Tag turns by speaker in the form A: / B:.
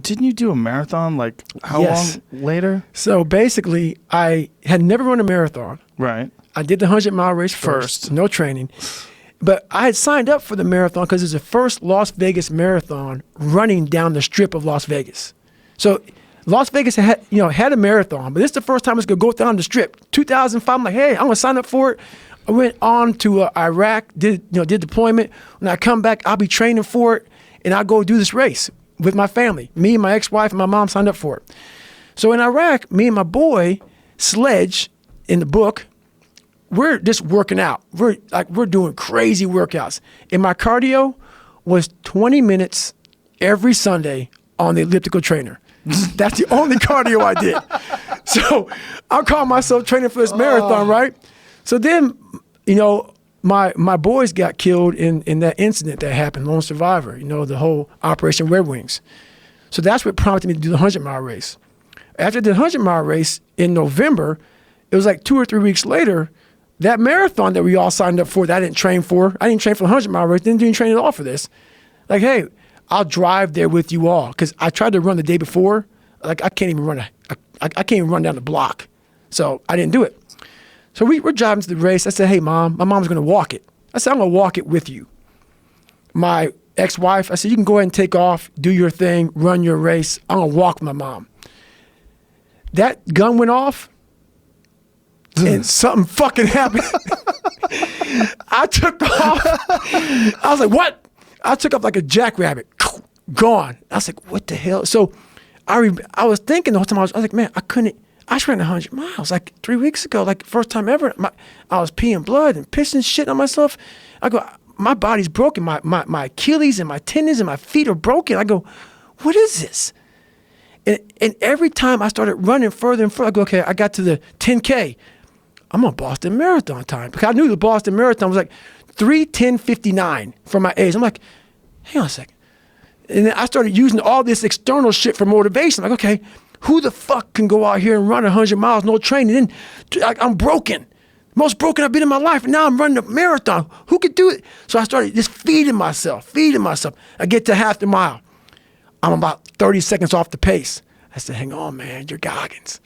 A: didn't you do a marathon like how
B: Yes.
A: long later?
B: So basically, I had never run a marathon.
A: Right.
B: I did the 100-mile race first, no training. But I had signed up for the marathon because it's the first Las Vegas marathon running down the strip of Las Vegas. So Las Vegas had a marathon, but this is the first time it's going to go down the strip. 2005, I'm like, hey, I'm going to sign up for it. I went on to Iraq, did deployment. When I come back, I'll be training for it, and I'll go do this race with my family. Me and my ex-wife and my mom signed up for it. So in Iraq, me and my boy, Sledge, in the book, we're just working out. We're doing crazy workouts. And my cardio was 20 minutes every Sunday on the elliptical trainer. That's the only cardio I did. So I call myself training for this marathon, right? So then, my boys got killed in that incident that happened, lone survivor, the whole Operation Red Wings. So that's what prompted me to do the 100-mile race. After the 100-mile race in November, it was like 2 or 3 weeks later, that marathon that we all signed up for that I didn't train for. I didn't train for the 100-mile race, didn't train at all for this. Like, hey, I'll drive there with you all. Because I tried to run the day before. Like, I can't even run I can't even run down the block. So I didn't do it. So we're driving to the race. I said, hey, Mom, my mom's going to walk it. I said, I'm going to walk it with you. My ex-wife, I said, you can go ahead and take off, do your thing, run your race. I'm going to walk with my mom. That gun went off, and something fucking happened. I took off. I was like, what? I took off like a jackrabbit. Gone. I was like, what the hell? So I was thinking the whole time, I was like, man, I just ran 100 miles like 3 weeks ago, like first time ever. I was peeing blood and pissing shit on myself. I go, my body's broken. My Achilles and my tendons and my feet are broken. I go, what is this? And every time I started running further and further, I go, okay, I got to the 10K. I'm on Boston Marathon time. Because I knew the Boston Marathon was like 3:10:59 for my age. I'm like, hang on a second. And then I started using all this external shit for motivation. Like, okay, who the fuck can go out here and run 100 miles, no training? And then I'm broken. Most broken I've been in my life. And now I'm running a marathon. Who could do it? So I started just feeding myself. I get to half the mile. I'm about 30 seconds off the pace. I said, hang on, man, you're Goggins.